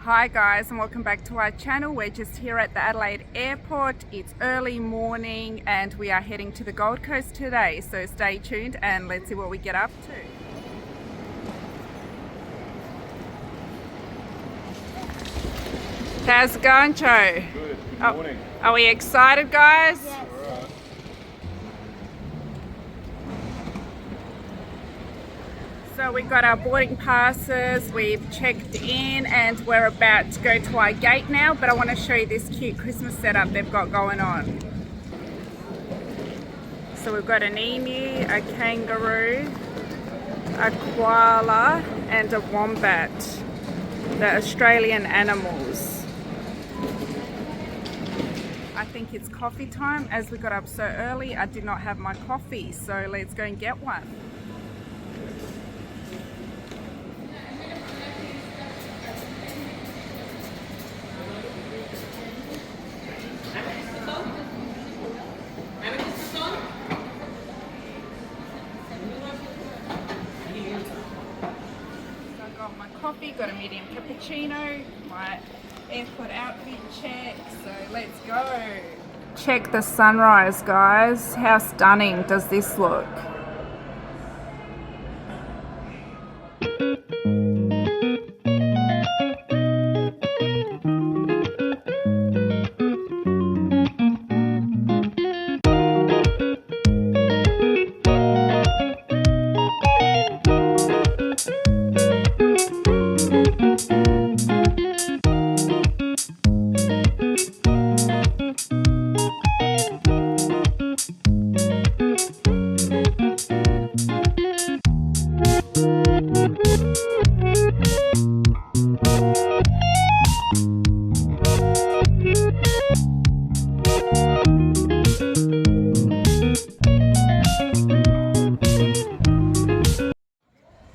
Hi guys, and welcome back to our channel. We're just here at the Adelaide airport. It's early morning and we are heading to the Gold Coast today, so stay tuned and let's see what we get up to. How's it going, Joe? Good. Good morning. Are we excited, guys? Yes. All right. So we got our boarding passes, we've checked in and we're about to go to our gate now, but I want to show you this cute Christmas setup they've got going on. So we've got an emu, a kangaroo, a koala and a wombat, the Australian animals. I think it's coffee time. As we got up so early, I did not have my coffee, so let's go and get one. Coffee, got a medium cappuccino, my airport outfit check, so let's go. Check the sunrise, guys. How stunning does this look?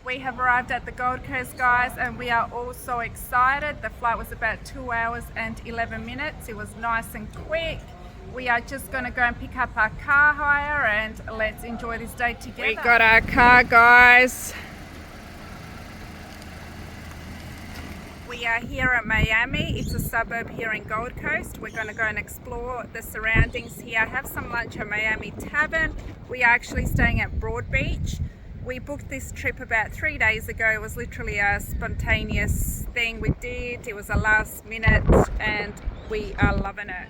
We have arrived at the Gold Coast, guys, and we are all so excited. The flight was about 2 hours and 11 minutes. It was nice and quick. We are just going to go and pick up our car hire and let's enjoy this day together. We got our car, guys. We are here at Miami. It's a suburb here in Gold Coast. We're going to go and explore the surroundings here, have some lunch at Miami Tavern. We are actually staying at Broadbeach. We booked this trip about 3 days ago. It was literally a spontaneous thing we did. It was a last minute and we are loving it.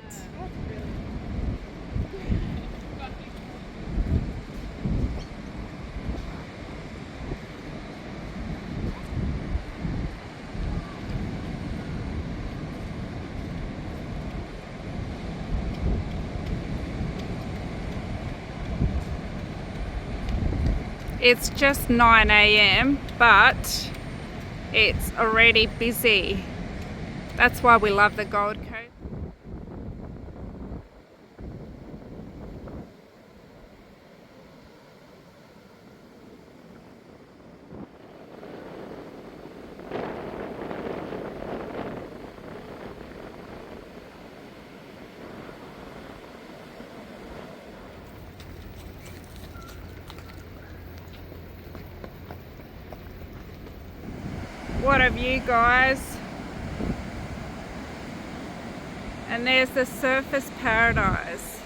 It's just 9 AM, but it's already busy. That's why we love the Gold Coast. What a view, guys. And there's the surfers paradise.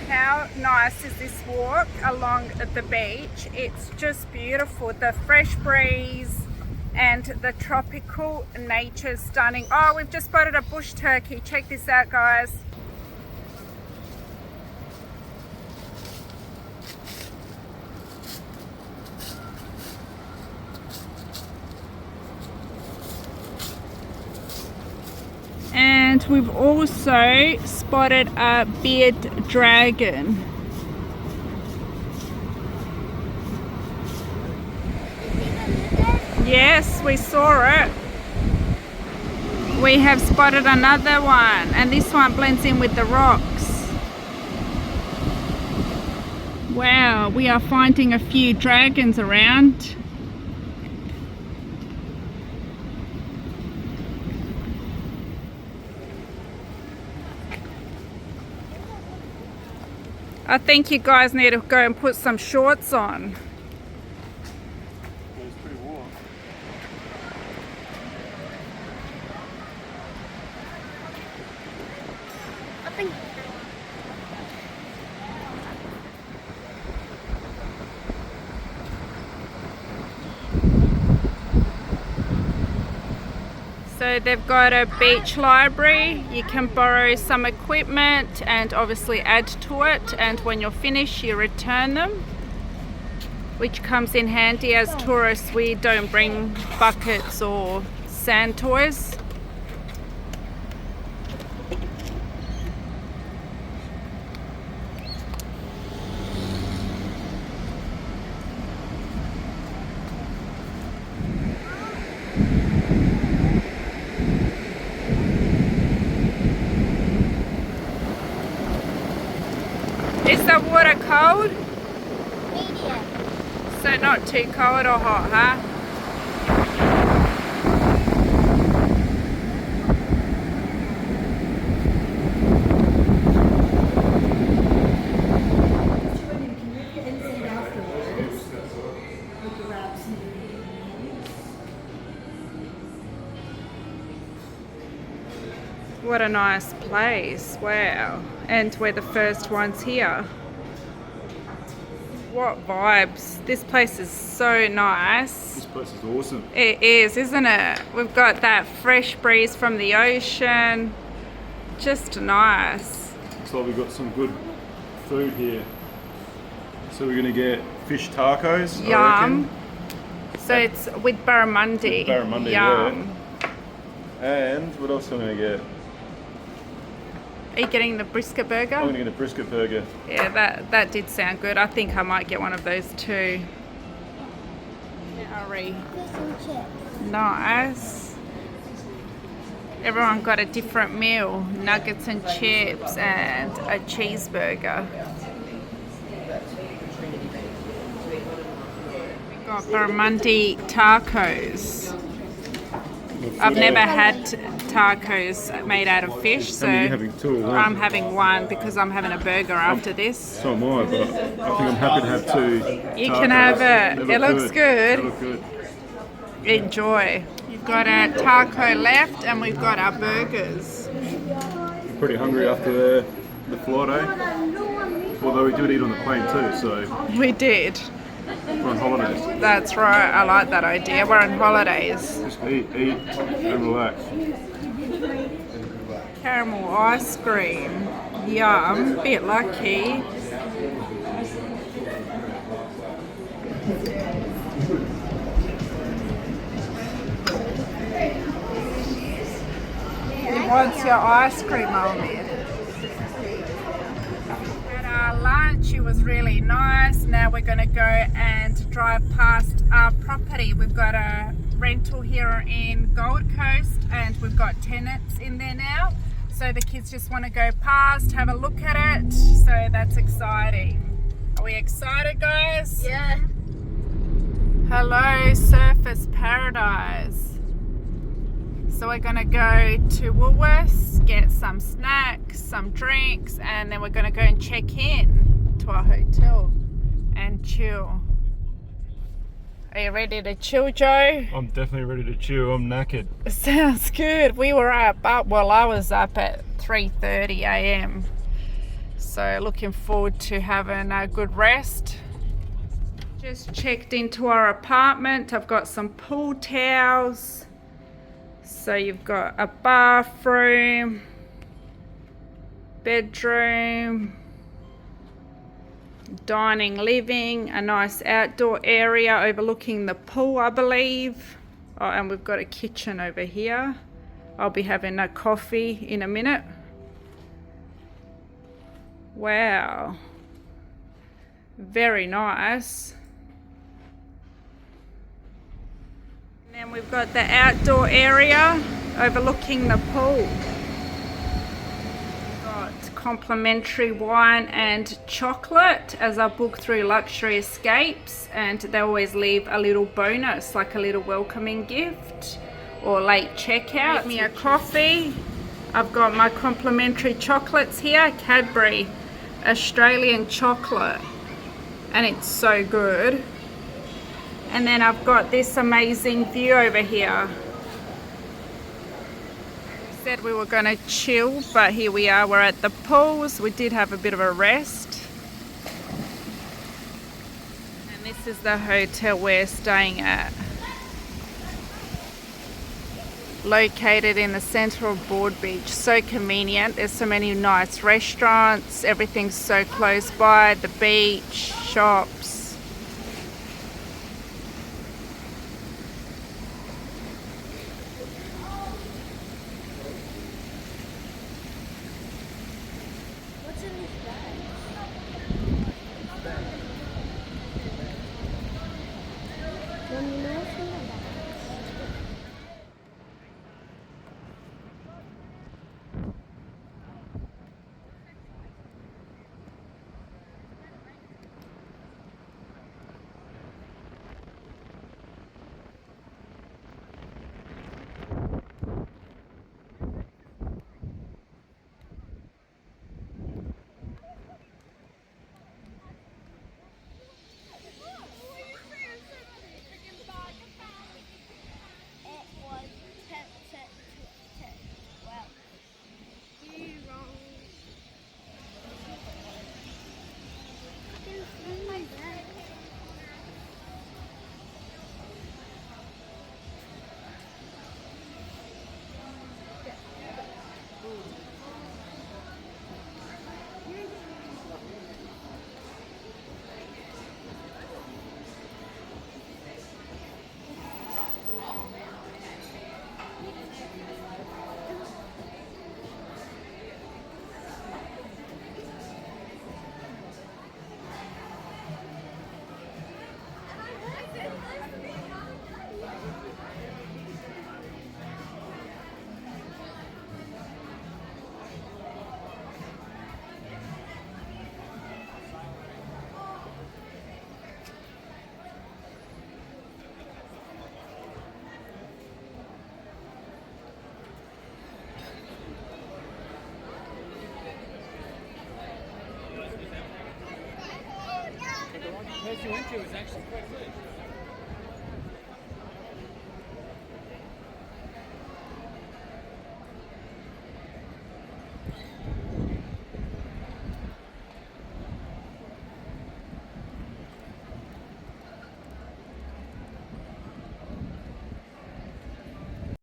How nice is this walk along the beach? It's just beautiful. The fresh breeze and the tropical nature stunning. Oh, we've just spotted a bush turkey. Check this out, guys. And we've also spotted a beard dragon. Yes, we saw it. We have spotted another one, and this one blends in with the rocks. Wow, we are finding a few dragons around. I think you guys need to go and put some shorts on. It's pretty warm. I think So they've got a beach library. You can borrow some equipment and obviously add to it, and when you're finished you return them, which comes in handy. As tourists we don't bring buckets or sand toys. Is the water cold? medium. So not too cold or hot, huh? What a nice place, wow. And we're the first ones here. What vibes. This place is so nice. This place is awesome. It is, isn't it? We've got that fresh breeze from the ocean. Just nice. Looks like we've got some good food here. So we're gonna get fish tacos. I Yum. reckon. So it's with barramundi. With barramundi, Yum. And what else am I gonna get? Are you getting the brisket burger? I'm gonna get a brisket burger. Yeah, that did sound good. I think I might get one of those too. Curry. Fish and chips. Nice. Everyone got a different meal. Nuggets and chips and a cheeseburger. We got barramundi tacos. I've never had tacos made out of fish, so How many are you having? Two or one? I'm having one because I'm having a burger after this. So am I, but I think I'm happy to have two. You tacos. can have it. They It looks good. They look good. Enjoy. You've got a taco left and we've got our burgers. I'm pretty hungry after the flight, eh? Although we did eat on the plane too, so We did. we're on holidays. That's right. I like that idea. We're on holidays. Just eat, and relax. Caramel ice cream. Yum. Bit lucky. He wants your ice cream, old man. At our lunch, it was really nice. Now we're going to go and drive past our property. We've got a rental here in Gold Coast and we've got tenants in there now. So the kids just want to go past, have a look at it. So that's exciting. Are we excited, guys? Yeah. Hello, Surfers Paradise. So we're gonna go to Woolworths, get some snacks, some drinks, and then we're gonna go and check in to our hotel and chill. Are you ready to chill, Joe? I'm definitely ready to chill. I'm knackered. Sounds good. We were up, well, I was up at 3:30 a.m. So looking forward to having a good rest. Just checked into our apartment. I've got some pool towels. So you've got a bathroom, bedroom, dining, living, a nice outdoor area overlooking the pool, I believe. Oh, and we've got a kitchen over here. I'll be having a coffee in a minute. Wow. Very nice. And we've got the outdoor area overlooking the pool. We've got complimentary wine and chocolate as I book through Luxury Escapes, and they always leave a little bonus, like a little welcoming gift or late checkout. Get me a coffee. I've got my complimentary chocolates here, Cadbury Australian chocolate, and it's so good. And then I've got this amazing view over here. We said we were going to chill, but here we are. We're at the pools. We did have a bit of a rest. And this is the hotel we're staying at. Located in the centre of Broadbeach. So convenient. There's so many nice restaurants. Everything's so close by. The beach, shops. What's in this bag? When you know what's in the bag. But the one place you went to was actually quite good.